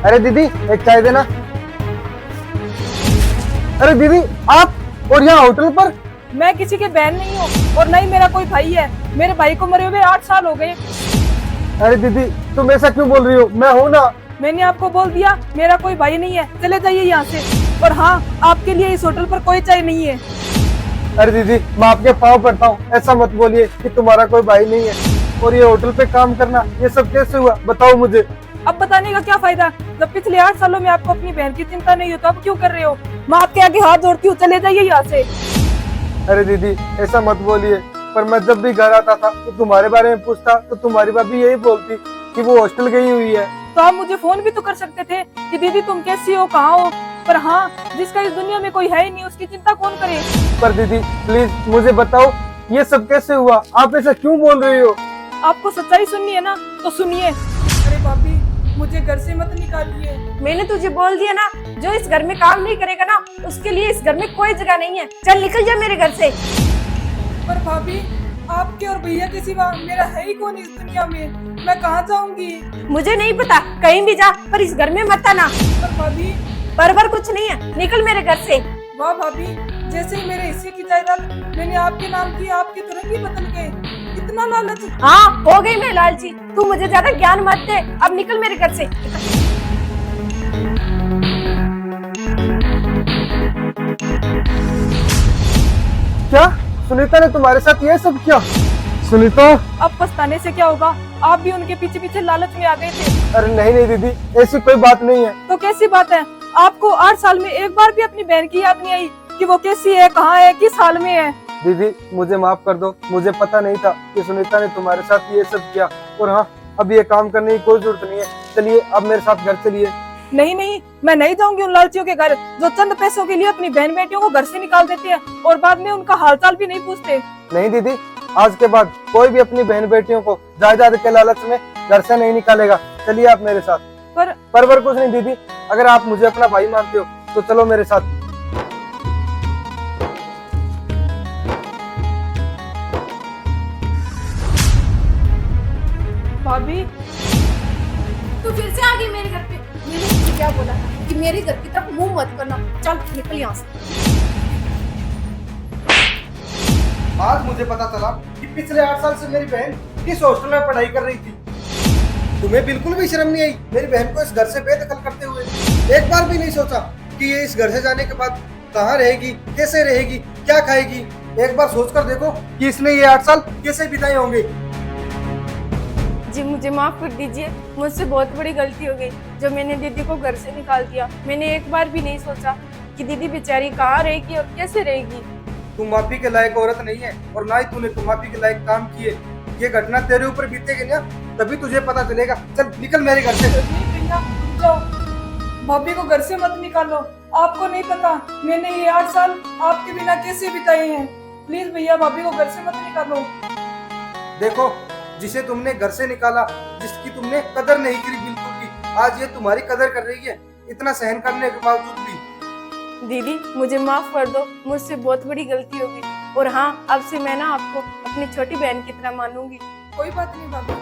अरे दीदी एक चाय देना। अरे दीदी आप और यहाँ होटल पर? मैं किसी के बहन नहीं हूँ और न ही मेरा कोई भाई है। मेरे भाई को मरे हुए 8 साल हो गए। अरे दीदी तुम ऐसा क्यों बोल रही हो? मैं हूँ ना। मैंने आपको बोल दिया मेरा कोई भाई नहीं है, चले जाइए यहाँ से। और हाँ, आपके लिए इस होटल पर कोई चाय नहीं है। अरे दीदी मैं आपके पाँव पड़ता हूँ, ऐसा मत बोलिए कि तुम्हारा कोई भाई नहीं है। और ये होटल पे काम करना ये सब कैसे हुआ बताओ मुझे। अब बताने का क्या फायदा, जब पिछले 8 सालों में आपको अपनी बहन की चिंता नहीं हो तो अब क्यों कर रहे हो? मैं आपके आगे हाथ जोड़ती हूँ, चले जाइए यहाँ से। अरे दीदी ऐसा मत बोलिए, पर मैं जब भी घर आता था तो तुम्हारे बारे में पूछता तो तुम्हारी भाभी यही बोलती कि वो हॉस्टल गई हुई है। तो आप मुझे फोन भी तो कर सकते थे कि दीदी तुम कैसी हो, कहाँ हो। पर हाँ, जिसका इस दुनिया में कोई है ही नहीं उसकी चिंता कौन करे। पर दीदी प्लीज मुझे बताओ ये सब कैसे हुआ? आप ऐसा क्यों बोल रही हो? आपको सच्चाई सुननी है ना तो सुनिए। अरे भाभी मुझे घर से मत निकालिए। मैंने तुझे बोल दिया ना, जो इस घर में काम नहीं करेगा ना उसके लिए इस घर में कोई जगह नहीं है। चल निकल जा मेरे घर से। पर भाभी आपके और भैया के सिवा मेरा है ही कौन इस दुनिया में? मैं कहाँ जाऊंगी? मुझे नहीं पता, कहीं भी जा पर इस घर में मत आना। पर भाभी पर कुछ नहीं है, निकल मेरे घर से। वाह भाभी, जैसे ही मेरे हिस्से की जायदाद मैंने आपके नाम की, आपके तुरंत ही बदल गए। इतना लालच। हाँ हो गई मैं लालची, तू मुझे ज्यादा ज्ञान मत दे। अब निकल मेरे घर से। क्या सुनीता ने तुम्हारे साथ ये सब किया? सुनीता अब पछताने से क्या होगा, आप भी उनके पीछे पीछे लालच में आ गए थे। अरे नहीं नहीं दीदी ऐसी कोई बात नहीं है। तो कैसी बात है? आपको 8 साल में एक बार भी अपनी बहन की याद नहीं आई कि वो कैसी है, कहाँ है, किस हाल में है? दीदी मुझे माफ कर दो, मुझे पता नहीं था कि सुनीता ने तुम्हारे साथ ये सब किया। और हाँ अब ये काम करने की कोई जरूरत नहीं है, चलिए अब मेरे साथ घर चलिए। नहीं नहीं, मैं नहीं जाऊंगी उन लालचियों के घर जो चंद पैसों के लिए अपनी बहन बेटियों को घर से निकाल देते हैं और बाद में उनका हालचाल भी नहीं पूछते। नहीं दीदी आज के बाद कोई भी अपनी बहन बेटियों को जायदाद के लालच में घर से नहीं निकालेगा। चलिए आप मेरे साथ। पर कुछ नहीं दीदी, अगर आप मुझे अपना भाई मानते हो तो चलो मेरे साथ। भाभी तू फिर से आ गई मेरे घर पे। मैंने तुझे क्या बोला था कि मेरे घर की तरफ मुंह मत करना। चल निकल यहाँ से। आज मुझे पता चला कि पिछले 8 साल से मेरी बहन किस हॉस्टल में पढ़ाई कर रही थी। तुम्हें बिल्कुल भी शर्म नहीं आई मेरी बहन को इस घर से बेदखल करते हुए? एक बार भी नहीं सोचा कि ये इस घर से जाने के बाद कहाँ रहेगी, कैसे रहेगी, क्या खाएगी? एक बार सोचकर देखो कि इसने ये 8 साल कैसे बिताए होंगे। जी मुझे माफ कर दीजिए, मुझसे बहुत बड़ी गलती हो गई जो मैंने दीदी को घर से निकाल दिया। मैंने एक बार भी नहीं सोचा कि दीदी बेचारी कहाँ रहेगी और कैसे रहेगी। तू माफी के लायक औरत नहीं है और ना ही तूने तू माफी के लायक काम किए। ये घटना तेरे ऊपर बीतेगी ना तभी तुझे पता चलेगा। चल निकल मेरे घर से। नहीं भैया, जाओ, भाभी को घर से मत निकालो। आपको नहीं पता मैंने ये 8 साल आपके बिना कैसे बिताए हैं। प्लीज भैया भाभी को घर से मत निकालो। देखो जिसे तुमने घर से निकाला, जिसकी तुमने कदर नहीं करी बिल्कुल भी, आज ये तुम्हारी कदर कर रही है इतना सहन करने के बावजूद भी। दीदी मुझे माफ कर दो, मुझसे बहुत बड़ी गलती हो गई। और हाँ अब से मैं ना आपको अपनी छोटी बहन की तरह मानूंगी। कोई बात नहीं भाभी।